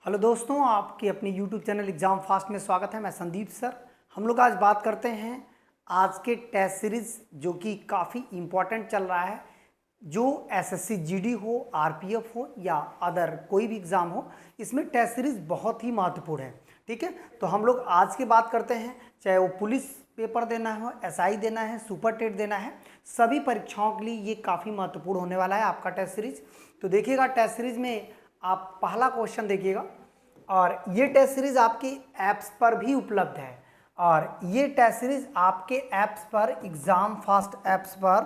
Hello दोस्तों, आपके अपने यूट्यूब चैनल एग्ज़ाम फास्ट में स्वागत है। मैं संदीप सर। हम लोग आज बात करते हैं आज के टेस्ट सीरीज़ जो कि काफ़ी इम्पोर्टेंट चल रहा है। जो एसएससी जीडी हो, आरपीएफ हो या अदर कोई भी एग्ज़ाम हो, इसमें टेस्ट सीरीज़ बहुत ही महत्वपूर्ण है। ठीक है, तो हम लोग आज की बात करते हैं, चाहे वो पुलिस पेपर देना हो, एसआई देना है, सुपर टेट देना है, सभी परीक्षाओं के लिए ये काफ़ी महत्वपूर्ण होने वाला है आपका टेस्ट सीरीज़। तो देखिएगा, टेस्ट सीरीज़ में आप पहला क्वेश्चन देखिएगा, और ये टेस्ट सीरीज आपकी ऐप्स पर भी उपलब्ध है। और ये टेस्ट सीरीज आपके ऐप्स पर, एग्ज़ाम फास्ट ऐप्स पर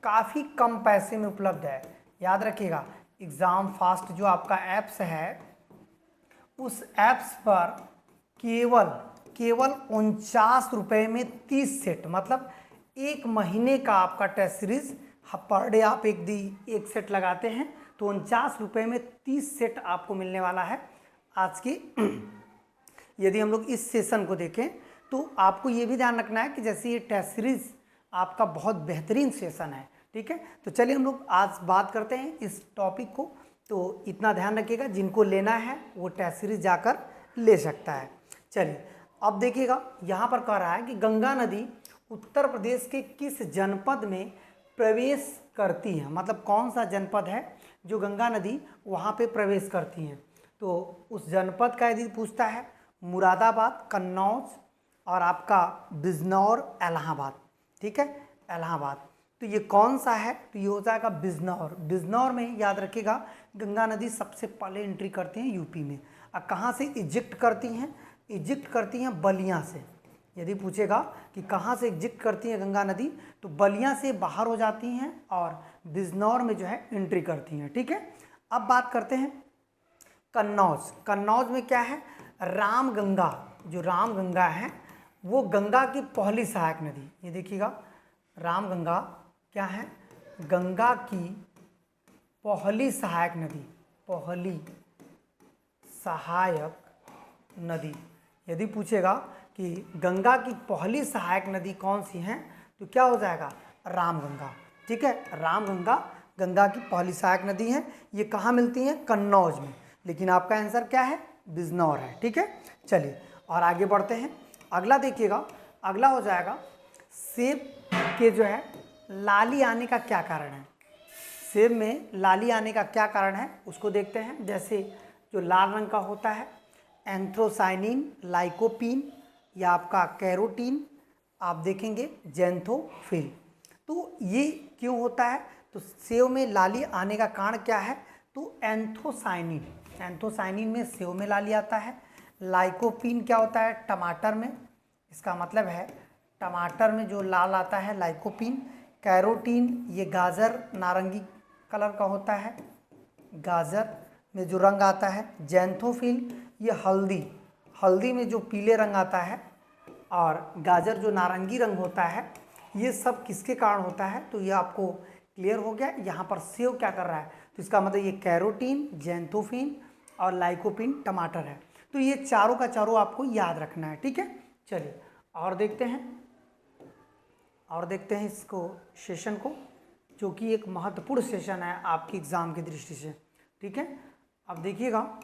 काफ़ी कम पैसे में उपलब्ध है। याद रखिएगा, एग्ज़ाम फास्ट जो आपका ऐप्स है, उस ऐप्स पर केवल 49 रुपये में 30 सेट, मतलब एक महीने का आपका टेस्ट सीरीज पर डे आप एक सेट लगाते हैं तो 49 रुपये में 30 सेट आपको मिलने वाला है आज की। यदि हम लोग इस सेशन को देखें तो आपको ये भी ध्यान रखना है कि जैसे ये टेस्ट सीरीज आपका बहुत बेहतरीन सेशन है। ठीक है, तो चलिए हम लोग आज बात करते हैं इस टॉपिक को। तो इतना ध्यान रखिएगा, जिनको लेना है वो टेस्ट सीरीज जाकर ले सकता है। चलिए अब देखिएगा, यहाँ पर कह रहा है कि गंगा नदी उत्तर प्रदेश के किस जनपद में प्रवेश करती है। मतलब कौन सा जनपद है जो गंगा नदी वहाँ पे प्रवेश करती हैं। तो उस जनपद का यदि पूछता है, मुरादाबाद, कन्नौज और आपका बिजनौर, इलाहाबाद। ठीक है, इलाहाबाद। तो ये कौन सा है, तो ये हो जाएगा बिजनौर। बिजनौर में याद रखिएगा, गंगा नदी सबसे पहले एंट्री करती हैं यूपी में। और कहाँ से इजिक्ट करती हैं? इजिक्ट करती हैं बलिया से। यदि पूछेगा कि कहाँ से एग्जिट करती है गंगा नदी, तो बलिया से बाहर हो जाती हैं और बिजनौर में जो है एंट्री करती हैं। ठीक है, अब बात करते हैं कन्नौज। कन्नौज में क्या है? रामगंगा। जो रामगंगा है वो गंगा की पहली सहायक नदी। ये देखिएगा, रामगंगा क्या है? गंगा की पहली सहायक नदी। पहली सहायक नदी। यदि पूछेगा कि गंगा की पहली सहायक नदी कौन सी है, तो क्या हो जाएगा? रामगंगा। ठीक है, रामगंगा गंगा की पहली सहायक नदी है। ये कहाँ मिलती है? कन्नौज में। लेकिन आपका आंसर क्या है? बिजनौर है। ठीक है, चलिए और आगे बढ़ते हैं। अगला देखिएगा, अगला हो जाएगा सेब के जो है लाली आने का क्या कारण है। सेब में लाली आने का क्या कारण है उसको देखते हैं। जैसे जो लाल रंग का होता है, एंथ्रोसाइनिन, लाइकोपीन या आपका कैरोटीन, आप देखेंगे जेंथोफिल। तो ये क्यों होता है? तो सेब में लाली आने का कारण क्या है? तो एंथ्रोसाइनिन। एंथ्रोसाइनिन में सेब में लाली आता है। लाइकोपीन क्या होता है? टमाटर में। इसका मतलब है टमाटर में जो लाल आता है, लाइकोपीन। कैरोटीन ये गाजर नारंगी कलर का होता है, गाजर में जो रंग आता है। जेंथोफिल ये हल्दी, हल्दी में जो पीले रंग आता है। और गाजर जो नारंगी रंग होता है। ये सब किसके कारण होता है? तो ये आपको क्लियर हो गया। यहाँ पर सेब क्या कर रहा है, तो इसका मतलब ये कैरोटीन, जेंथोफिन और लाइकोपीन टमाटर है। तो ये चारों का चारों आपको याद रखना है। ठीक है, चलिए और देखते हैं, इसको सेशन को, जो कि एक महत्वपूर्ण सेशन है आपकी एग्जाम की दृष्टि से। ठीक है, अब देखिएगा,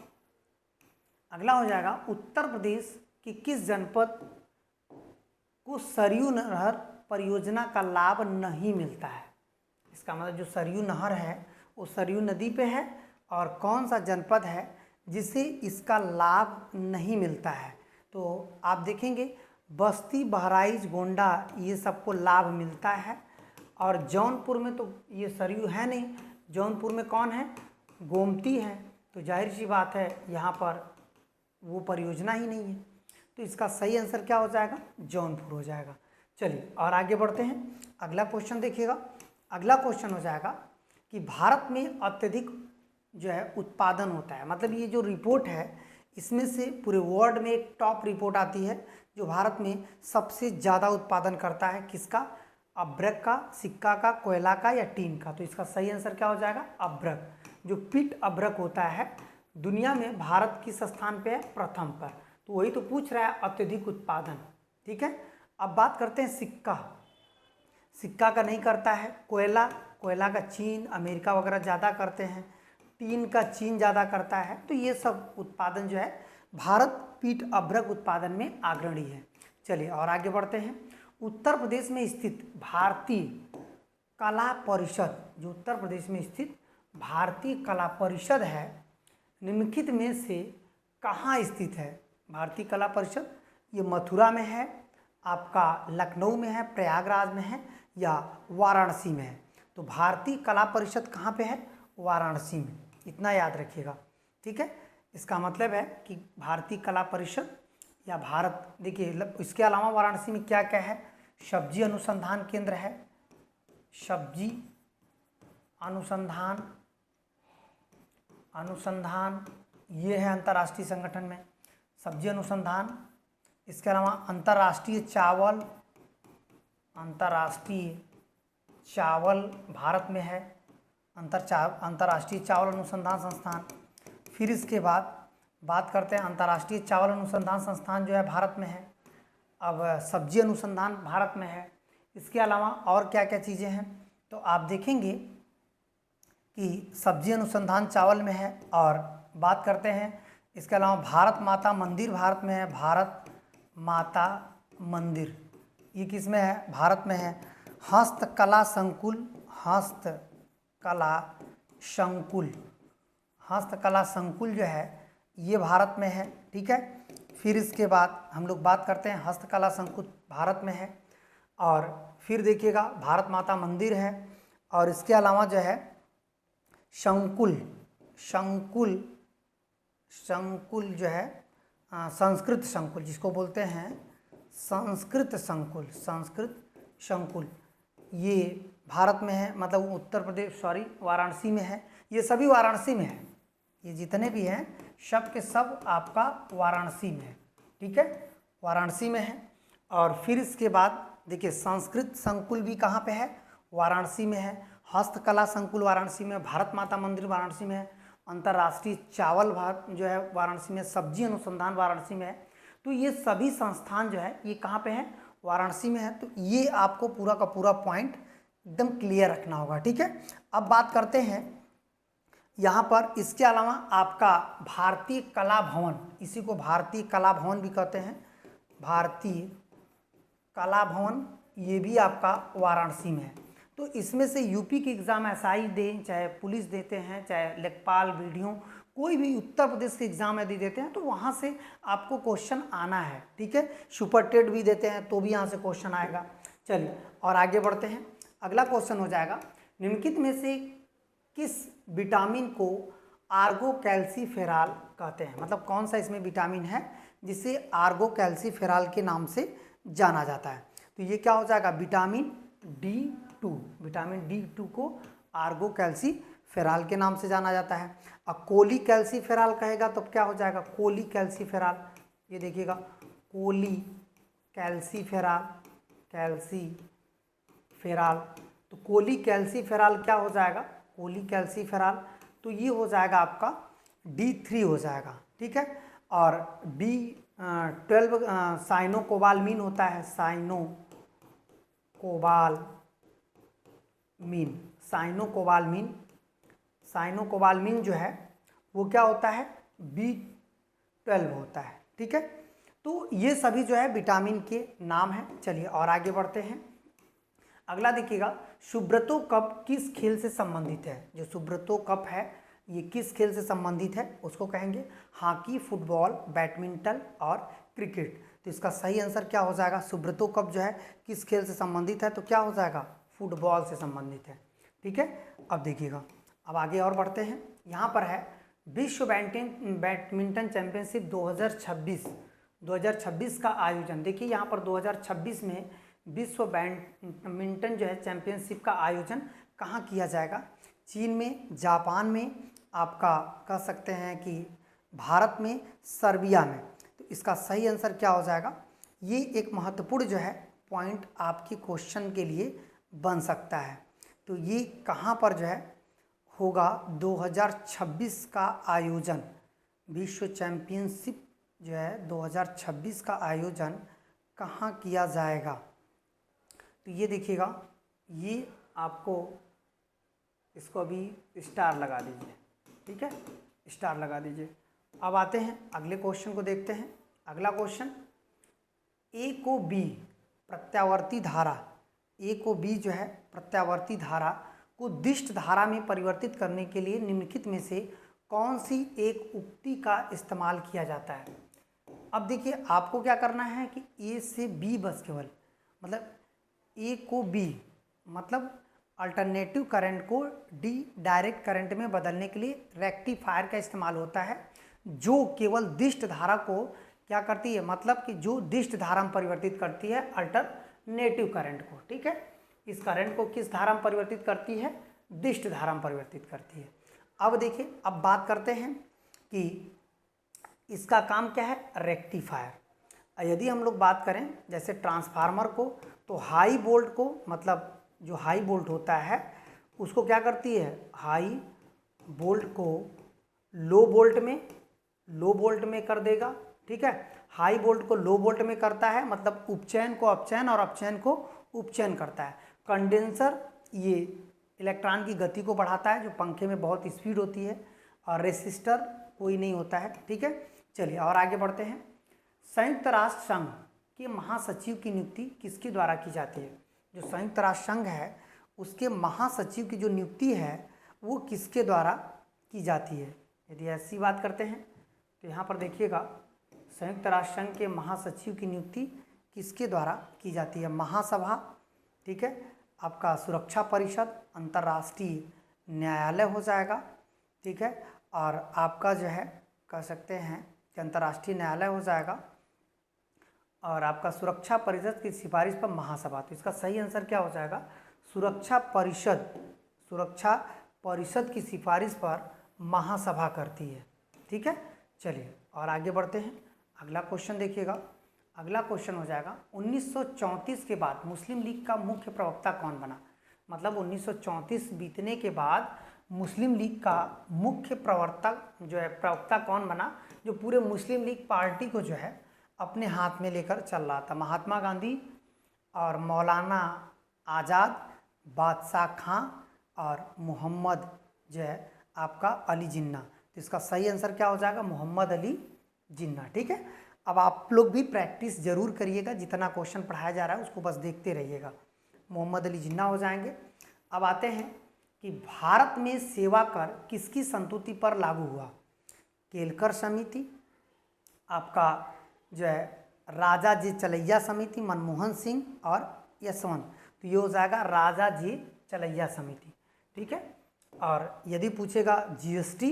अगला हो जाएगा उत्तर प्रदेश की किस जनपद को सरयू नहर परियोजना का लाभ नहीं मिलता है। इसका मतलब जो सरयू नहर है वो सरयू नदी पे है, और कौन सा जनपद है जिसे इसका लाभ नहीं मिलता है। तो आप देखेंगे बस्ती, बहराइच, गोंडा ये सबको लाभ मिलता है। और जौनपुर में तो ये सरयू है नहीं, जौनपुर में कौन है? गोमती है। तो जाहिर सी बात है यहाँ पर वो परियोजना ही नहीं है। तो इसका सही आंसर क्या हो जाएगा? जौनपुर हो जाएगा। चलिए और आगे बढ़ते हैं। अगला क्वेश्चन देखिएगा। अगला क्वेश्चन हो जाएगा कि भारत में अत्यधिक जो है उत्पादन होता है। मतलब ये जो रिपोर्ट है, इसमें से पूरे वर्ल्ड में एक टॉप रिपोर्ट आती है जो भारत में सबसे ज़्यादा उत्पादन करता है। किसका? अभ्रक का, सिक्का का, कोयला का या टीन का। तो इसका सही आंसर क्या हो जाएगा? अभ्रक। जो पीट अभ्रक होता है दुनिया में भारत किस स्थान पे है? प्रथम पर। तो वही तो पूछ रहा है, अत्यधिक उत्पादन। ठीक है, अब बात करते हैं सिक्का। सिक्का का नहीं करता है। कोयला, कोयला का चीन, अमेरिका वगैरह ज़्यादा करते हैं। टीन का चीन ज़्यादा करता है। तो ये सब उत्पादन जो है भारत पीट अभ्रक उत्पादन में अग्रणी है। चलिए और आगे बढ़ते हैं। उत्तर प्रदेश में स्थित भारतीय कला परिषद, जो उत्तर प्रदेश में स्थित भारतीय कला परिषद है, निम्नलिखित में से कहाँ स्थित है? भारतीय कला परिषद ये मथुरा में है, आपका लखनऊ में है, प्रयागराज में है या वाराणसी में है? तो भारतीय कला परिषद कहाँ पे है? वाराणसी में। इतना याद रखिएगा, ठीक है। इसका मतलब है कि भारतीय कला परिषद या भारत, देखिए इसके अलावा वाराणसी में क्या क्या है? सब्जी अनुसंधान केंद्र है, सब्जी अनुसंधान ये है अंतर्राष्ट्रीय संगठन में, सब्जी अनुसंधान। इसके अलावा अंतर्राष्ट्रीय चावल भारत में है, अंतर्राष्ट्रीय चावल अनुसंधान संस्थान। फिर इसके बाद बात करते हैं अंतर्राष्ट्रीय चावल अनुसंधान संस्थान जो है भारत में है। अब सब्जी अनुसंधान भारत में है। इसके अलावा और क्या क्या चीज़ें हैं? तो आप देखेंगे कि सब्जी अनुसंधान चावल में है। और बात करते हैं इसके अलावा भारत माता मंदिर भारत में है, भारत माता मंदिर ये किस में है? भारत में है। हस्तकला संकुल जो है ये भारत में है, ठीक है। फिर इसके बाद हम लोग बात करते हैं हस्तकला संकुल भारत में है। और फिर देखिएगा भारत माता मंदिर है। और इसके अलावा जो है संकुल जो है संस्कृत संकुल, जिसको बोलते हैं संस्कृत संकुल ये भारत में है, मतलब उत्तर प्रदेश वाराणसी में है। ये सभी वाराणसी में है, ये जितने भी हैं सब के सब आपका वाराणसी में है, ठीक है, वाराणसी में है। और फिर इसके बाद देखिए संस्कृत संकुल भी कहाँ पे है? वाराणसी में है। हस्तकला संकुल वाराणसी में, भारत माता मंदिर वाराणसी में है, अंतर्राष्ट्रीय चावल भारत जो है वाराणसी में, सब्जी अनुसंधान वाराणसी में है। तो ये सभी संस्थान जो है ये कहाँ पे है? वाराणसी में है। तो ये आपको पूरा का पूरा पॉइंट एकदम क्लियर रखना होगा, ठीक है। अब बात करते हैं यहाँ पर इसके अलावा आपका भारतीय कला भवन, इसी को भारतीय कला भवन भी कहते हैं, भारतीय कला भवन ये भी आपका वाराणसी में है। तो इसमें से यूपी के एग्ज़ाम एसआई दें, चाहे पुलिस देते हैं, चाहे लेखपाल वीडियो, कोई भी उत्तर प्रदेश के एग्ज़ाम यदि देते हैं तो वहाँ से आपको क्वेश्चन आना है, ठीक है। सुपर टेट भी देते हैं तो भी यहाँ से क्वेश्चन आएगा। चलिए और आगे बढ़ते हैं। अगला क्वेश्चन हो जाएगा, निम्नलिखित में से किस विटामिन को आर्गोकैल्सीफेरॉल कहते हैं? मतलब कौन सा इसमें विटामिन है जिसे आर्गोकैल्सीफेरॉल के नाम से जाना जाता है? तो ये क्या हो जाएगा? Vitamin D2। विटामिन D2 को आर्गोकैल्सीफेरॉल के नाम से जाना जाता है। अब कोलीकैल्सीफेरॉल कहेगा तो क्या हो जाएगा? कोलीकैल्सीफेरॉल। ये देखिएगा कोलीकैल्सीफेरॉल। तो कोलीकैल्सीफेरॉल क्या हो जाएगा? कोलीकैल्सीफेरॉल तो ये हो जाएगा आपका D3 हो जाएगा, ठीक है। और B12 साइनोकोबालमीन होता है, साइनोकोबालमीन जो है वो क्या होता है? B12 होता है, ठीक है। तो ये सभी जो है विटामिन के नाम हैं। चलिए और आगे बढ़ते हैं। अगला देखिएगा, सुब्रतो कप किस खेल से संबंधित है? जो सुब्रतो कप है ये किस खेल से संबंधित है उसको कहेंगे हॉकी, फुटबॉल, बैडमिंटन और क्रिकेट। तो इसका सही आंसर क्या हो जाएगा? सुब्रतो कप जो है किस खेल से संबंधित है? तो क्या हो जाएगा? फुटबॉल से संबंधित है, ठीक है। अब देखिएगा, अब आगे और बढ़ते हैं। यहाँ पर है विश्व बैडमिंटन चैंपियनशिप 2026 का आयोजन। देखिए यहाँ पर 2026 में विश्व बैडमिंटन जो है चैंपियनशिप का आयोजन कहाँ किया जाएगा? चीन में, जापान में, आपका कह सकते हैं कि भारत में, सर्बिया में। तो इसका सही आंसर क्या हो जाएगा? ये एक महत्वपूर्ण जो है पॉइंट आपके क्वेश्चन के लिए बन सकता है। तो ये कहाँ पर जो है होगा? 2026 का आयोजन, विश्व चैंपियनशिप जो है 2026 का आयोजन कहाँ किया जाएगा? तो ये देखिएगा, ये आपको इसको अभी स्टार लगा दीजिए, ठीक है, स्टार लगा दीजिए। अब आते हैं अगले क्वेश्चन को देखते हैं। अगला क्वेश्चन, ए को बी प्रत्यावर्ती धारा, ए को बी जो है प्रत्यावर्ती धारा को दिष्ट धारा में परिवर्तित करने के लिए निम्नलिखित में से कौन सी एक उक्ति का इस्तेमाल किया जाता है। अब देखिए आपको क्या करना है कि ए से बी बस केवल, मतलब ए को बी मतलब अल्टरनेटिव करंट को डी डायरेक्ट करंट में बदलने के लिए रेक्टिफायर का इस्तेमाल होता है, जो केवल दिष्ट धारा को क्या करती है, मतलब कि जो दिष्ट धारा में परिवर्तित करती है अल्टरनेटिव करंट को। ठीक है, इस करंट को किस धारा में परिवर्तित करती है, दिष्ट धारा में परिवर्तित करती है। अब देखिए, अब बात करते हैं कि इसका काम क्या है, रेक्टिफायर। यदि हम लोग बात करें जैसे ट्रांसफार्मर को, तो हाई वोल्ट को, मतलब जो हाई वोल्ट होता है उसको क्या करती है, हाई वोल्ट को लो वोल्ट में कर देगा। ठीक है, हाई वोल्ट को लो वोल्ट में करता है, मतलब उपचयन को अपचयन और अपचयन को उपचयन करता है। कंडेंसर ये इलेक्ट्रॉन की गति को बढ़ाता है, जो पंखे में बहुत स्पीड होती है। और रेसिस्टर कोई नहीं होता है। ठीक है, चलिए और आगे बढ़ते हैं। संयुक्त राष्ट्र संघ के महासचिव की नियुक्ति किसके द्वारा की जाती है। जो संयुक्त राष्ट्र संघ है उसके महासचिव की जो नियुक्ति है वो किसके द्वारा की जाती है। यदि ऐसी बात करते हैं तो यहाँ पर देखिएगा, संयुक्त राष्ट्र संघ के महासचिव की नियुक्ति किसके द्वारा की जाती है, महासभा। ठीक है, आपका सुरक्षा परिषद, अंतर्राष्ट्रीय न्यायालय हो जाएगा। ठीक है, और आपका जो है कह सकते हैं कि अंतर्राष्ट्रीय न्यायालय हो जाएगा, और आपका सुरक्षा परिषद की सिफारिश पर महासभा। तो इसका सही आंसर क्या हो जाएगा, सुरक्षा परिषद की सिफारिश पर महासभा करती है। ठीक है, चलिए और आगे बढ़ते हैं। अगला क्वेश्चन देखिएगा। अगला क्वेश्चन हो जाएगा, 1934 के बाद मुस्लिम लीग का मुख्य प्रवक्ता कौन बना। मतलब 1934 बीतने के बाद मुस्लिम लीग का मुख्य प्रवक्ता कौन बना, जो पूरे मुस्लिम लीग पार्टी को जो है अपने हाथ में लेकर चल रहा था। महात्मा गांधी और मौलाना आज़ाद, बादशाह खां और मोहम्मद जो है आपका अली जिन्ना। तो इसका सही आंसर क्या हो जाएगा, मोहम्मद अली जिन्ना। ठीक है, अब आप लोग भी प्रैक्टिस जरूर करिएगा, जितना क्वेश्चन पढ़ाया जा रहा है उसको बस देखते रहिएगा। मोहम्मद अली जिन्ना हो जाएंगे। अब आते हैं कि भारत में सेवा कर किसकी संतुति पर लागू हुआ। केलकर समिति, आपका जो है राजा जी चलैया समिति, मनमोहन सिंह और यशवंत। तो ये हो जाएगा राजा जी चलैया समिति। ठीक है, और यदि पूछेगा जीएसटी,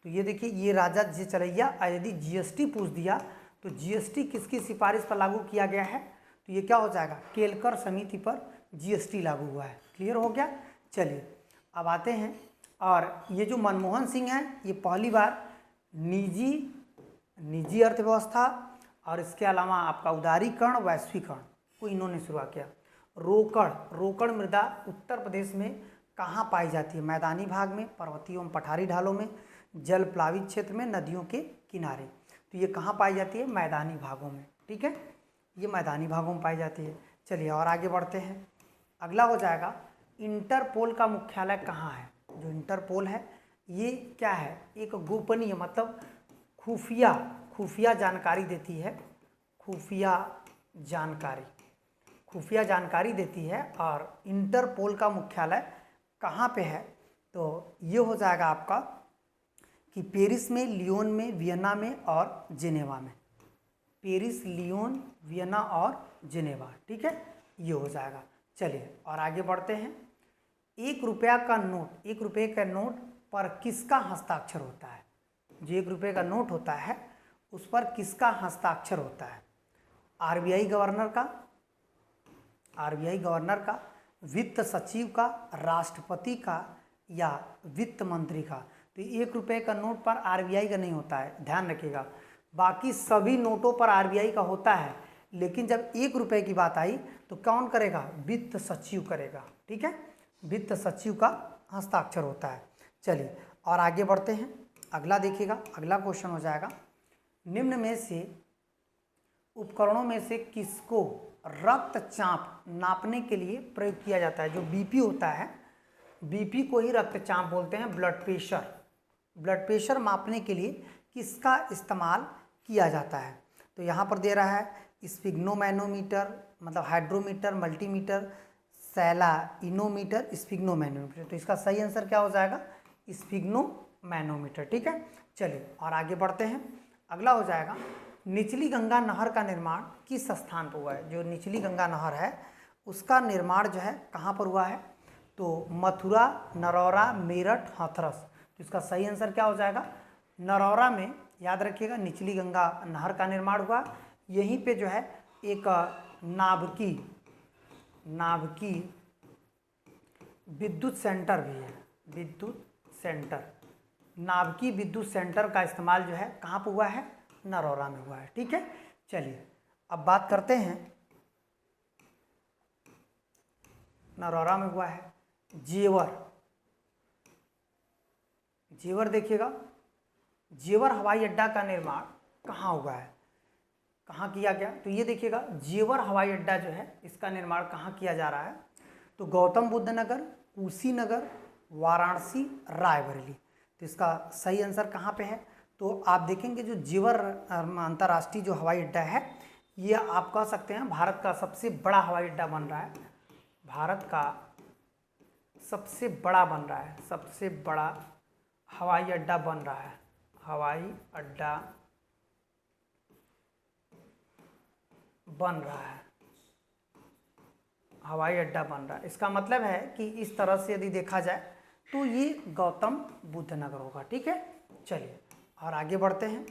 तो ये देखिए ये राजा जी चलैया। और यदि जीएसटी पूछ दिया तो जीएसटी किसकी सिफारिश पर लागू किया गया है, तो ये क्या हो जाएगा, केलकर समिति पर जीएसटी लागू हुआ है। क्लियर हो गया। चलिए अब आते हैं, और ये जो मनमोहन सिंह हैं ये पहली बार निजी अर्थव्यवस्था और इसके अलावा आपका उदारीकरण, वैश्वीकरण को इन्होंने शुरुआत किया। रोकड़ मृदा उत्तर प्रदेश में कहाँ पाई जाती है, मैदानी भाग में, पर्वतीय एवं पठारी ढालों में, जल प्लावित क्षेत्र में, नदियों के किनारे। तो ये कहाँ पाई जाती है, मैदानी भागों में। ठीक है, ये मैदानी भागों में पाई जाती है। चलिए और आगे बढ़ते हैं। अगला हो जाएगा, इंटरपोल का मुख्यालय कहाँ है। जो इंटरपोल है ये क्या है, एक गोपनीय मतलब खुफिया जानकारी देती है, खुफिया जानकारी देती है। और इंटरपोल का मुख्यालय कहाँ पे है, तो ये हो जाएगा आपका कि पेरिस में, लियोन में, वियना में और जिनेवा में। पेरिस, लियोन, वियना और जिनेवा। ठीक है, ये हो जाएगा। चलिए और आगे बढ़ते हैं। 1 रुपया का नोट, 1 रुपये का नोट पर किसका हस्ताक्षर होता है। जो 1 रुपये का नोट होता है उस पर किसका हस्ताक्षर होता है, आरबीआई गवर्नर का, वित्त सचिव का, राष्ट्रपति का या वित्त मंत्री का। तो 1 रुपये का नोट पर आरबीआई का नहीं होता है, ध्यान रखिएगा। बाकी सभी नोटों पर आरबीआई का होता है, लेकिन जब 1 रुपये की बात आई तो कौन करेगा, वित्त सचिव करेगा। ठीक है, वित्त सचिव का हस्ताक्षर होता है। चलिए और आगे बढ़ते हैं। अगला देखिएगा, अगला क्वेश्चन हो जाएगा, निम्न में से उपकरणों में से किसको रक्तचाप नापने के लिए प्रयोग किया जाता है। जो बीपी होता है, बीपी को ही रक्तचाप बोलते हैं, ब्लड प्रेशर। ब्लड प्रेशर मापने के लिए किसका इस्तेमाल किया जाता है? तो यहाँ पर दे रहा है स्फिग्नोमैनोमीटर, मतलब हाइड्रोमीटर, मल्टीमीटर, सैलाइनोमीटर, स्फिग्नोमैनोमीटर। तो इसका सही आंसर क्या हो जाएगा? स्फिग्नोमैनोमीटर। ठीक है, चलिए और आगे बढ़ते हैं। अगला हो जाएगा निचली गंगा नहर का निर्माण किस स्थान पर हुआ है? जो निचली गंगा नहर है उसका निर्माण जो है कहाँ पर हुआ है? तो मथुरा, नरौरा, मेरठ, हाथरस। तो इसका सही आंसर क्या हो जाएगा? नरौरा में, याद रखिएगा, निचली गंगा नहर का निर्माण हुआ। यहीं पे जो है एक नाभकी विद्युत सेंटर भी है, विद्युत सेंटर, नाभकी विद्युत सेंटर का इस्तेमाल जो है कहाँ पर हुआ है? नरौरा में हुआ है। ठीक है, चलिए अब बात करते हैं, नरौरा में हुआ है जेवर। जेवर देखिएगा, जेवर हवाई अड्डा का निर्माण कहाँ हुआ है, कहाँ किया गया? तो ये देखिएगा जेवर हवाई अड्डा जो है इसका निर्माण कहाँ किया जा रहा है? तो गौतम बुद्ध नगर, कुशीनगर, वाराणसी, रायबरेली। तो इसका सही आंसर कहाँ पे है? तो आप देखेंगे जो जेवर अंतर्राष्ट्रीय जो हवाई अड्डा है, ये आप कह सकते हैं भारत का सबसे बड़ा हवाई अड्डा बन रहा है, भारत का सबसे बड़ा बन रहा है, सबसे बड़ा हवाई अड्डा बन रहा है, हवाई अड्डा बन रहा है, हवाई अड्डा बन रहा है। इसका मतलब है कि इस तरह से यदि देखा जाए तो ये गौतम बुद्ध नगर होगा। ठीक है, चलिए और आगे बढ़ते हैं।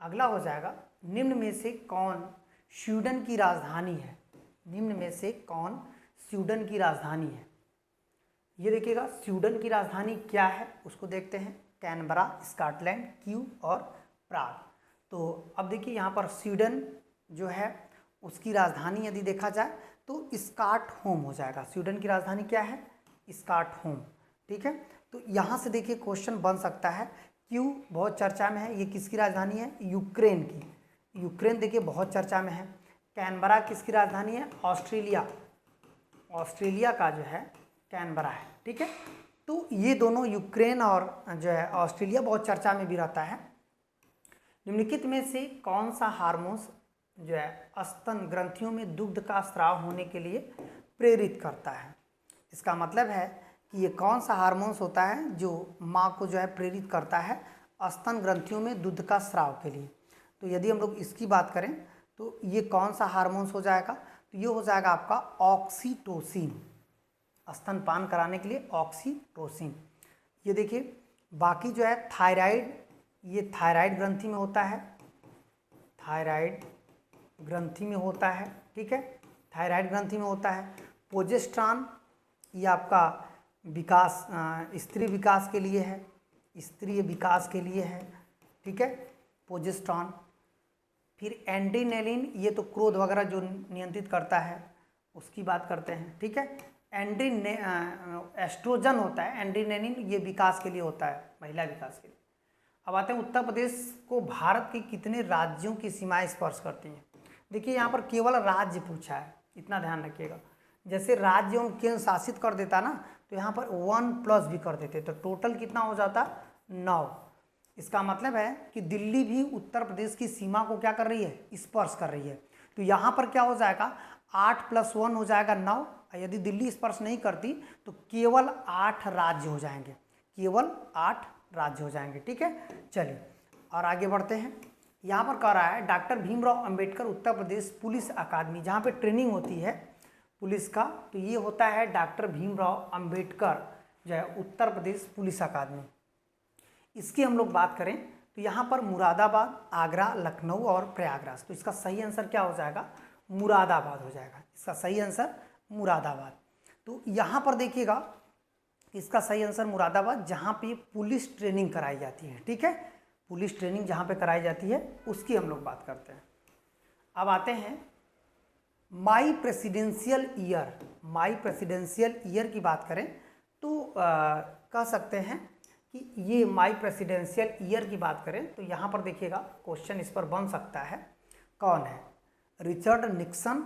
अगला हो जाएगा निम्न में से कौन स्वीडन की राजधानी है? निम्न में से कौन स्वीडन की राजधानी है? ये देखिएगा स्वीडन की राजधानी क्या है उसको देखते हैं। कैनबरा, स्कॉटलैंड, क्यू और प्राग। तो अब देखिए यहाँ पर स्वीडन जो है उसकी राजधानी यदि देखा जाए तो स्टॉकहोम हो जाएगा। स्वीडन की राजधानी क्या है? स्टॉकहोम। ठीक है, तो यहाँ से देखिए क्वेश्चन बन सकता है, क्यू बहुत चर्चा में है, ये किसकी राजधानी है? यूक्रेन की। यूक्रेन देखिए बहुत चर्चा में है। कैनबरा किसकी राजधानी है? ऑस्ट्रेलिया, ऑस्ट्रेलिया का जो है कैनबरा है। ठीक है, तो ये दोनों यूक्रेन और जो है ऑस्ट्रेलिया बहुत चर्चा में भी रहता है। निम्नलिखित में से कौन सा हार्मोन्स जो है स्तन ग्रंथियों में दुग्ध का स्राव होने के लिए प्रेरित करता है? इसका मतलब है कि ये कौन सा हार्मोन्स होता है जो माँ को जो है प्रेरित करता है स्तन ग्रंथियों में दूध का स्राव के लिए? तो यदि हम लोग इसकी बात करें तो ये कौन सा हार्मोन्स हो जाएगा? तो ये हो जाएगा आपका ऑक्सीटोसिन, स्तनपान कराने के लिए ऑक्सीटोसिन। ये देखिए बाकी जो है थायराइड, ये थायराइड ग्रंथि में होता है, थायराइड ग्रंथि में होता है। ठीक है, थायराइड ग्रंथि में होता है। प्रोजेस्टेरॉन ये आपका विकास, स्त्री विकास के लिए है, स्त्री विकास के लिए है। ठीक है, प्रोजेस्टेरॉन। फिर एंड्रेनालिन, ये तो क्रोध वगैरह जो नियंत्रित करता है उसकी बात करते हैं। ठीक है, एस्ट्रोजन होता है, एंड्रेनालिन ये विकास के लिए होता है, महिला विकास के लिए। अब आते हैं उत्तर प्रदेश को भारत के कितने राज्यों की सीमाएं स्पर्श करती हैं? देखिए यहाँ पर केवल राज्य पूछा है, इतना ध्यान रखिएगा। जैसे राज्य एवं केंद्र शासित कर देता ना तो यहाँ पर 1+ भी कर देते तो टोटल कितना हो जाता? 9। इसका मतलब है कि दिल्ली भी उत्तर प्रदेश की सीमा को क्या कर रही है? स्पर्श कर रही है। तो यहाँ पर क्या हो जाएगा? 8 + 1 हो जाएगा 9। यदि दिल्ली स्पर्श नहीं करती तो केवल 8 राज्य हो जाएंगे, केवल 8 राज्य हो जाएंगे। ठीक है, चलिए और आगे बढ़ते हैं। यहाँ पर कह रहा है डॉक्टर भीमराव अंबेडकर उत्तर प्रदेश पुलिस अकादमी, जहाँ पे ट्रेनिंग होती है पुलिस का, तो ये होता है डॉक्टर भीमराव अंबेडकर जो है उत्तर प्रदेश पुलिस अकादमी। इसकी हम लोग बात करें तो यहाँ पर मुरादाबाद, आगरा, लखनऊ और प्रयागराज। तो इसका सही आंसर क्या हो जाएगा? मुरादाबाद हो जाएगा। इसका सही आंसर मुरादाबाद। तो यहाँ पर देखिएगा इसका सही आंसर मुरादाबाद, जहाँ पे पुलिस ट्रेनिंग कराई जाती है। ठीक है, पुलिस ट्रेनिंग जहाँ पे कराई जाती है उसकी हम लोग बात करते हैं। अब आते हैं माई प्रेसिडेंशियल ईयर। माई प्रेसिडेंशियल ईयर की बात करें तो कह सकते हैं कि ये माई प्रेसिडेंशियल ईयर की बात करें तो यहाँ पर देखिएगा क्वेश्चन इस पर बन सकता है, कौन है? रिचर्ड निक्सन,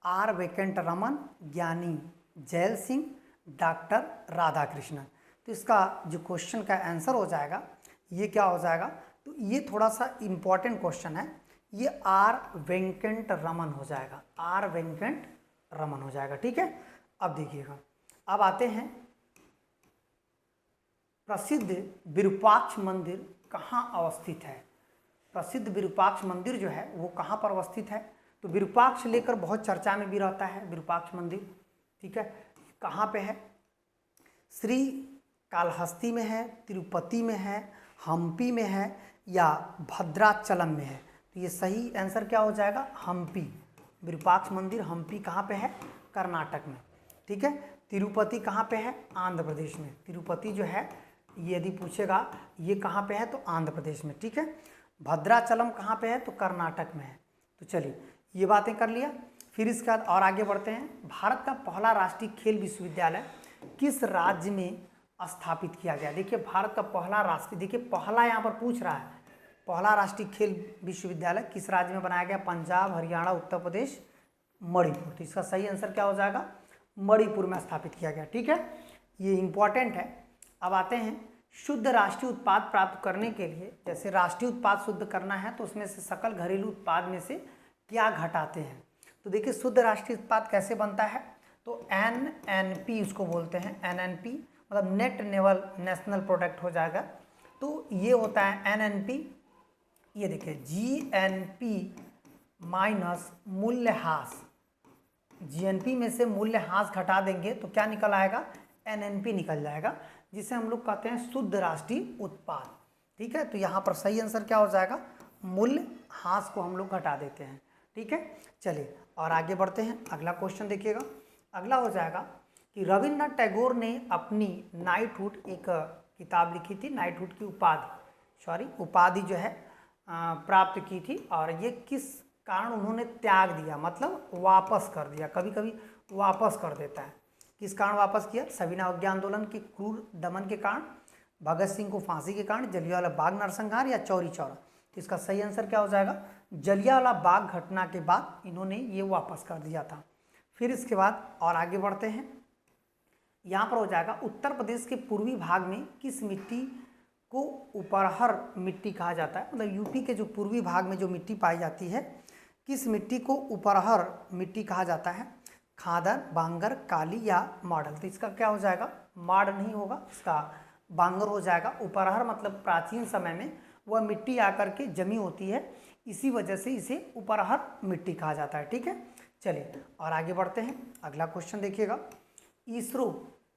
आर वेंकटरमन, ज्ञानी जैल सिंह, डॉक्टर राधाकृष्णन। तो इसका जो क्वेश्चन का आंसर हो जाएगा ये क्या हो जाएगा, तो ये थोड़ा सा इंपॉर्टेंट क्वेश्चन है, ये आर वेंकट रमन हो जाएगा, आर वेंकट रमन हो जाएगा। ठीक है, अब देखिएगा, अब आते हैं प्रसिद्ध विरूपाक्ष मंदिर कहाँ अवस्थित है। प्रसिद्ध विरूपाक्ष मंदिर जो है वो कहाँ पर अवस्थित है, तो विरूपाक्ष लेकर बहुत चर्चा में भी रहता है विरूपाक्ष मंदिर। ठीक है, कहाँ पे है, श्री कालहस्ती में है, तिरुपति में है, हम्पी में है या भद्राचलम में है। तो ये सही आंसर क्या हो जाएगा, हम्पी। विरूपाक्ष मंदिर हम्पी कहाँ पे है, कर्नाटक में। ठीक है, तिरुपति कहाँ पे है, आंध्र प्रदेश में। तिरुपति जो है ये यदि पूछेगा ये कहाँ पे है तो आंध्र प्रदेश में। ठीक है, भद्राचलम कहाँ पे है तो कर्नाटक में है। तो चलिए ये बातें कर लिया, फिर इसके बाद और आगे बढ़ते हैं। भारत का पहला राष्ट्रीय खेल विश्वविद्यालय किस राज्य में स्थापित किया गया। देखिए भारत का पहला राष्ट्रीय, देखिए पहला यहाँ पर पूछ रहा है, पहला राष्ट्रीय खेल विश्वविद्यालय किस राज्य में बनाया गया, पंजाब, हरियाणा, उत्तर प्रदेश, मणिपुर। तो इसका सही आंसर क्या हो जाएगा, मणिपुर में स्थापित किया गया। ठीक है, ये इंपॉर्टेंट है। अब आते हैं शुद्ध राष्ट्रीय उत्पाद प्राप्त करने के लिए, जैसे राष्ट्रीय उत्पाद शुद्ध करना है तो उसमें से सकल घरेलू उत्पाद में से क्या घटाते हैं। तो देखिए शुद्ध राष्ट्रीय उत्पाद कैसे बनता है, तो NNP उसको बोलते हैं, NNP मतलब नेट नेशनल प्रोडक्ट हो जाएगा। तो ये होता है NNP, ये देखिए GNP माइनस मूल्यह्रास, GNP में से मूल्यह्रास घटा देंगे तो क्या निकल आएगा, NNP निकल जाएगा, जिसे हम लोग कहते हैं शुद्ध राष्ट्रीय उत्पाद। ठीक है, तो यहाँ पर सही आंसर क्या हो जाएगा, मूल्यह्रास को हम लोग घटा देते हैं। ठीक है, चलिए और आगे बढ़ते हैं। अगला क्वेश्चन देखिएगा, अगला हो जाएगा कि रविन्द्रनाथ टैगोर ने अपनी नाइटहुड एक किताब लिखी थी, नाइटहुड की उपाधि जो है प्राप्त की थी, और ये किस कारण उन्होंने त्याग दिया, मतलब वापस कर दिया, कभी कभी वापस कर देता है। किस कारण वापस किया, सविनय अवज्ञा आंदोलन के क्रूर दमन के कारण, भगत सिंह को फांसी के कारण, जलियांवाला बाग नरसंहार या चौरी चौरा। तो इसका सही आंसर क्या हो जाएगा, जलियांवाला बाग घटना के बाद इन्होंने ये वापस कर दिया था। फिर इसके बाद और आगे बढ़ते हैं, यहाँ पर हो जाएगा उत्तर प्रदेश के पूर्वी भाग में किस मिट्टी को उपरहर मिट्टी कहा जाता है, मतलब यूपी के जो पूर्वी भाग में जो मिट्टी पाई जाती है, किस मिट्टी को उपरहर मिट्टी कहा जाता है, खादर, बांगर, काली या मॉडल। तो इसका क्या हो जाएगा, माड़ नहीं होगा, इसका बांगर हो जाएगा। उपरहर मतलब प्राचीन समय में वह मिट्टी आकर के जमी होती है, इसी वजह से इसे उपरहर मिट्टी कहा जाता है। ठीक है, चलिए और आगे बढ़ते हैं। अगला क्वेश्चन देखिएगा, इसरो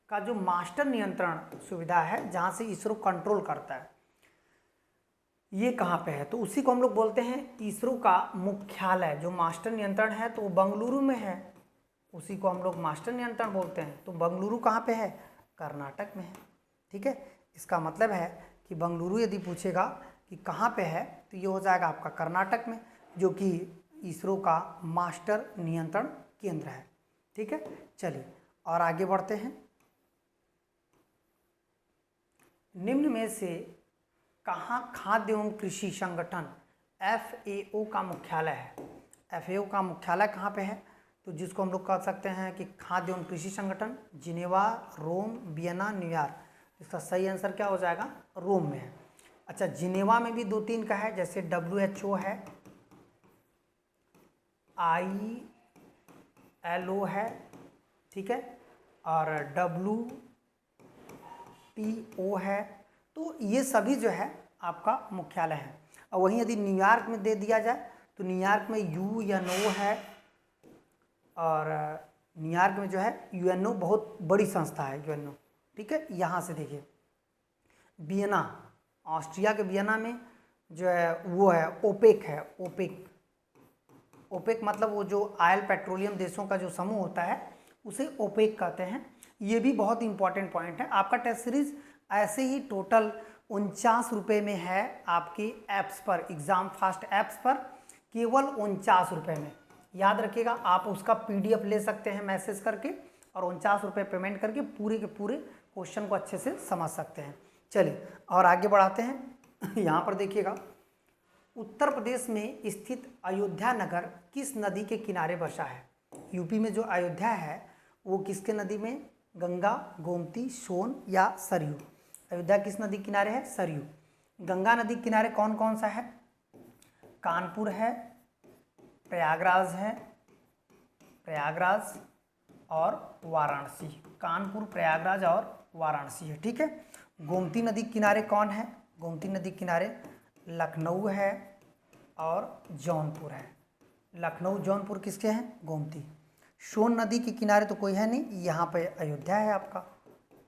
का जो मास्टर नियंत्रण सुविधा है, जहाँ से इसरो कंट्रोल करता है, ये कहाँ पे है, तो उसी को हम लोग बोलते हैं इसरो का मुख्यालय। जो मास्टर नियंत्रण है तो वो बंगलुरु में है, उसी को हम लोग मास्टर नियंत्रण बोलते हैं। तो बंगलुरु कहाँ पे है, कर्नाटक में है। ठीक है, इसका मतलब है कि बंगलुरु यदि पूछेगा कि कहाँ पे है तो ये हो जाएगा आपका कर्नाटक में, जो कि इसरो का मास्टर नियंत्रण केंद्र है। ठीक है, चलिए और आगे बढ़ते हैं। निम्न में से कहाँ खाद्य एवं कृषि संगठन FAO का मुख्यालय है। FAO का मुख्यालय कहाँ पे है, तो जिसको हम लोग कह सकते हैं कि खाद्य एवं कृषि संगठन, जिनेवा, रोम, वियना, न्यूयॉर्क। इसका सही आंसर क्या हो जाएगा, रोम में है। अच्छा, जिनेवा में भी 2-3 का है, जैसे WHO है, ILO है, ठीक है, और WTO है। तो ये सभी जो है आपका मुख्यालय है। और वहीं यदि न्यूयॉर्क में दे दिया जाए तो न्यूयॉर्क में UNO है, और न्यूयॉर्क में जो है UNO बहुत बड़ी संस्था है UNO। ठीक है, यहाँ से देखिए वियना, ऑस्ट्रिया के वियना में जो है वो है ओपेक है, ओपेक मतलब वो जो ऑयल पेट्रोलियम देशों का जो समूह होता है उसे ओपेक कहते हैं। ये भी बहुत इंपॉर्टेंट पॉइंट है। आपका टेस्ट सीरीज ऐसे ही टोटल 49 रुपये में है आपकी ऐप्स पर, एग्ज़ाम फास्ट ऐप्स पर, केवल 49 रुपये में। याद रखिएगा, आप उसका PDF ले सकते हैं मैसेज करके, और 49 रुपये पेमेंट करके पूरे के पूरे क्वेश्चन को अच्छे से समझ सकते हैं। चलिए और आगे बढ़ाते हैं। यहाँ पर देखिएगा, उत्तर प्रदेश में स्थित अयोध्या नगर किस नदी के किनारे बसा है। यूपी में जो अयोध्या है वो किसके नदी में, गंगा, गोमती, सोन या सरयू। अयोध्या किस नदी किनारे है, सरयू। गंगा नदी के किनारे कौन कौन सा है? कानपुर है, प्रयागराज है, प्रयागराज और वाराणसी। कानपुर, प्रयागराज और वाराणसी है, ठीक है। गोमती नदी के किनारे कौन है? गोमती नदी के किनारे लखनऊ है और जौनपुर है। लखनऊ जौनपुर किसके हैं? गोमती। सोन नदी के किनारे तो कोई है नहीं, यहाँ पे अयोध्या है आपका,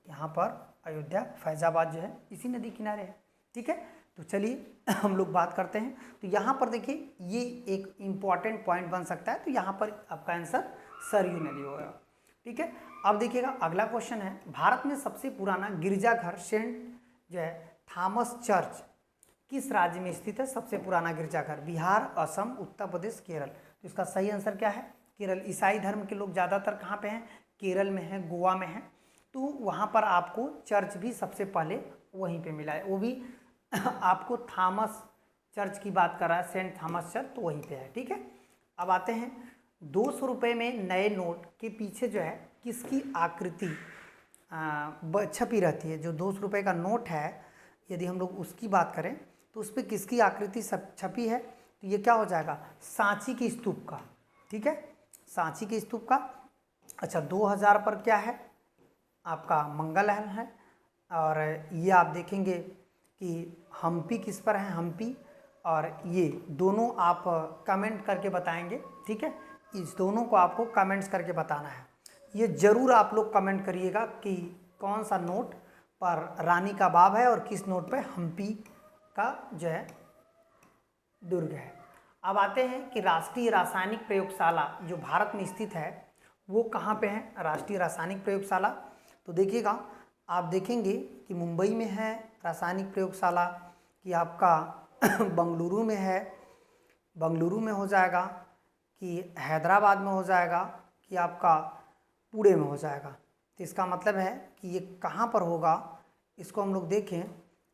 यहाँ पर अयोध्या, फैजाबाद जो है इसी नदी किनारे है, ठीक है। तो चलिए हम लोग बात करते हैं। तो यहाँ पर देखिए ये एक इम्पॉर्टेंट पॉइंट बन सकता है, तो यहाँ पर आपका आंसर सरयू नदी होगा, ठीक है। अब देखिएगा अगला क्वेश्चन है, भारत में सबसे पुराना गिरजाघर सेंट जो है थॉमस चर्च किस राज्य में स्थित है? सबसे पुराना गिरजाघर बिहार, असम, उत्तर प्रदेश, केरल। तो इसका सही आंसर क्या है? केरल। ईसाई धर्म के लोग ज़्यादातर कहाँ पे हैं? केरल में है, गोवा में है। तो वहाँ पर आपको चर्च भी सबसे पहले वहीं पे मिला है, वो भी आपको थॉमस चर्च की बात कर रहा है, सेंट थॉमस चर्च, तो वहीं पे है, ठीक है। अब आते हैं 200 रुपये में नए नोट के पीछे जो है किसकी आकृति छपी रहती है? जो 200 रुपये का नोट है, यदि हम लोग उसकी बात करें तो उस पर किसकी आकृति छपी है? तो ये क्या हो जाएगा? सांची के स्तूप का, ठीक है, सांची के स्तूप का। अच्छा, 2000 पर क्या है? आपका मंगलयान है। और ये आप देखेंगे कि हम्पी किस पर है? हम्पी। और ये दोनों आप कमेंट करके बताएंगे, ठीक है। इस दोनों को आपको कमेंट्स करके बताना है। ये ज़रूर आप लोग कमेंट करिएगा कि कौन सा नोट पर रानी का बाब है और किस नोट पर हम्पी का जो है दुर्ग है। अब आते हैं कि राष्ट्रीय रासायनिक प्रयोगशाला जो भारत में स्थित है वो कहाँ पे है? राष्ट्रीय रासायनिक प्रयोगशाला, तो देखिएगा आप देखेंगे कि मुंबई में है रासायनिक प्रयोगशाला, कि आपका बंगलुरु में है, बंगलुरु में हो जाएगा, कि हैदराबाद में हो जाएगा, कि आपका पुणे में हो जाएगा। तो इसका मतलब है कि ये कहाँ पर होगा, इसको हम लोग देखें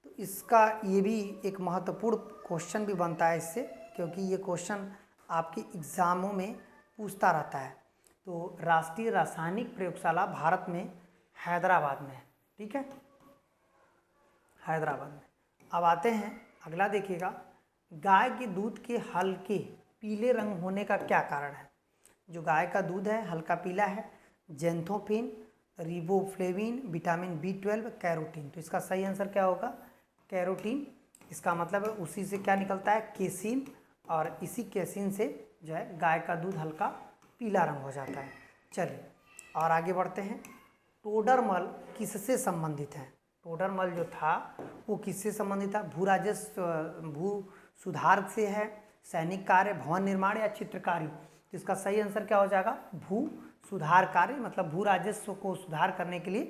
तो इसका ये भी एक महत्वपूर्ण क्वेश्चन भी बनता है इससे, क्योंकि ये क्वेश्चन आपके एग्ज़ामों में पूछता रहता है। तो राष्ट्रीय रासायनिक प्रयोगशाला भारत में हैदराबाद में है, ठीक है, हैदराबाद में। अब आते हैं अगला, देखिएगा गाय के दूध के हल्के पीले रंग होने का क्या कारण है? जो गाय का दूध है हल्का पीला है, जेंथोफिन, रिबोफ्लेविन, विटामिन B12, कैरोटीन। तो इसका सही आंसर क्या होगा? कैरोटीन। इसका मतलब है उसी से क्या निकलता है? केसिन, और इसी केसिन से जो है गाय का दूध हल्का पीला रंग हो जाता है। चलिए और आगे बढ़ते हैं। टोडरमल किससे संबंधित है? टोडरमल जो था वो किससे संबंधित था? भू राजस्व, भू सुधार से है, सैनिक कार्य, भवन निर्माण या चित्रकारी। तो इसका सही आंसर क्या हो जाएगा? भू सुधार कार्य, मतलब भू राजस्व को सुधार करने के लिए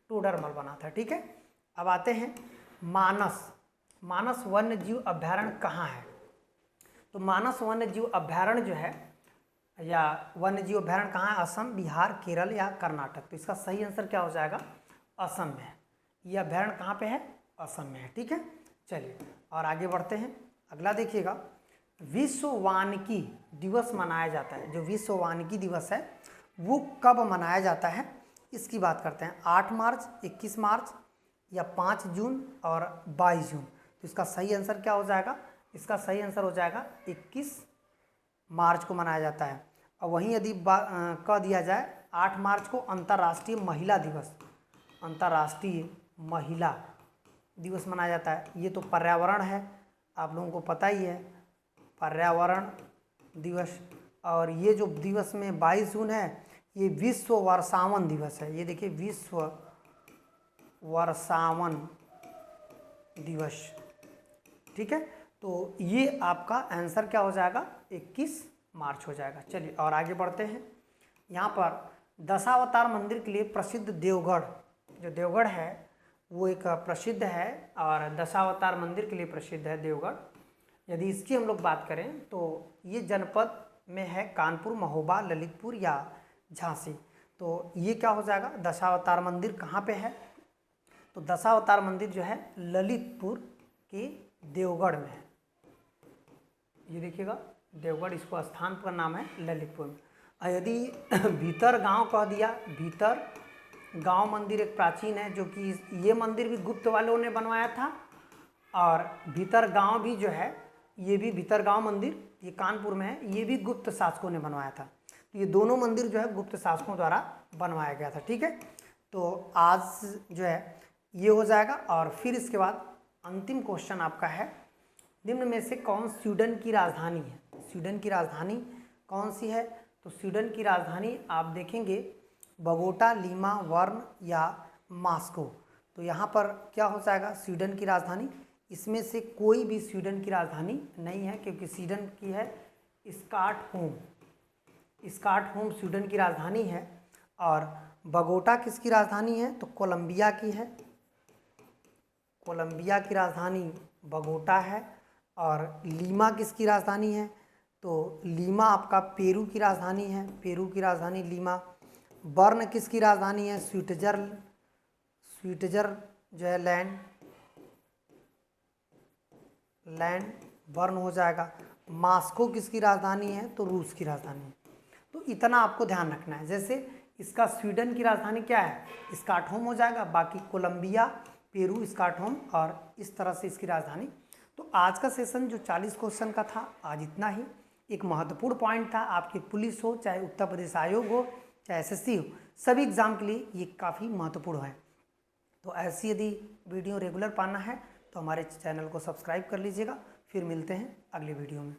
टोडरमल बना था, ठीक है। अब आते हैं मानस। मानस वन्य जीव अभ्यारण्य कहाँ है? तो मानस वन्य जीव अभ्यारण्य जो है या वन्य जीव अभ्यारण्य कहाँ है? असम, बिहार, केरल या कर्नाटक। तो इसका सही आंसर क्या हो जाएगा? असम में है। यह अभ्यारण्य कहाँ पे है? असम में है, ठीक है। चलिए और आगे बढ़ते हैं। अगला देखिएगा, विश्व वानिकी दिवस मनाया जाता है। जो विश्व वानिकी दिवस है वो कब मनाया जाता है, इसकी बात करते हैं। 8 मार्च, 21 मार्च या 5 जून और 22 जून। तो इसका सही आंसर क्या हो जाएगा? इसका सही आंसर हो जाएगा 21 मार्च को मनाया जाता है। और वहीं यदि कह दिया जाए 8 मार्च को अंतर्राष्ट्रीय महिला दिवस, अंतर्राष्ट्रीय महिला दिवस मनाया जाता है। ये तो पर्यावरण है, आप लोगों को पता ही है, पर्यावरण दिवस। और ये जो दिवस में 22 जून है ये विश्व वर्षावन दिवस है। ये देखिए विश्व वर्षावन दिवस, ठीक है। तो ये आपका आंसर क्या हो जाएगा? 21 मार्च हो जाएगा। चलिए और आगे बढ़ते हैं। यहाँ पर दशावतार मंदिर के लिए प्रसिद्ध देवगढ़, जो देवगढ़ है वो एक प्रसिद्ध है, और दशावतार मंदिर के लिए प्रसिद्ध है देवगढ़। यदि इसकी हम लोग बात करें तो ये जनपद में है कानपुर, महोबा, ललितपुर या झांसी। तो ये क्या हो जाएगा? दशावतार मंदिर कहाँ पे है? तो दशावतार मंदिर जो है ललितपुर के देवगढ़ में है। ये देखिएगा देवगढ़, इसको स्थान का नाम है ललितपुर में। और यदि भीतर गांव कह दिया, भीतर गांव मंदिर एक प्राचीन है, जो कि ये मंदिर भी गुप्त वालों ने बनवाया था, और भीतरगांव भी जो है, ये भी भीतरगांव मंदिर, ये कानपुर में है, ये भी गुप्त शासकों ने बनवाया था। तो ये दोनों मंदिर जो है गुप्त शासकों द्वारा बनवाया गया था। ठीक है, तो आज जो है ये हो जाएगा। और फिर इसके बाद अंतिम क्वेश्चन आपका है, निम्न में से कौन स्वीडन की राजधानी है? स्वीडन की राजधानी कौन सी है? तो स्वीडन की राजधानी आप देखेंगे बगोटा, लीमा, वर्न या मास्को। तो यहाँ पर क्या हो जाएगा स्वीडन की राजधानी? इसमें से कोई भी स्वीडन की राजधानी नहीं है, क्योंकि स्वीडन की है स्टॉकहोम। स्टॉकहोम स्वीडन की राजधानी है। और बगोटा किसकी राजधानी है? तो कोलंबिया की है। कोलंबिया की राजधानी बगोटा है। और लीमा किसकी राजधानी है? तो लीमा आपका पेरू की राजधानी है। पेरू की राजधानी लीमा। बर्न किसकी राजधानी है? स्विट्जरलैंड जो है लैंड बर्न हो जाएगा। मास्को किसकी राजधानी है? तो रूस की राजधानी है। तो इतना आपको ध्यान रखना है। जैसे इसका स्वीडन की राजधानी क्या है? स्टॉकहोम हो जाएगा। बाकी कोलंबिया, पेरू, स्टॉकहोम और इस तरह से इसकी राजधानी। तो आज का सेशन जो 40 क्वेश्चन का था, आज इतना ही। एक महत्वपूर्ण पॉइंट था, आपकी पुलिस हो, चाहे उत्तर प्रदेश आयोग हो, चाहे एसएससी हो, सभी एग्जाम के लिए ये काफ़ी महत्वपूर्ण है। तो ऐसी यदि वीडियो रेगुलर पाना है तो हमारे चैनल को सब्सक्राइब कर लीजिएगा। फिर मिलते हैं अगले वीडियो में।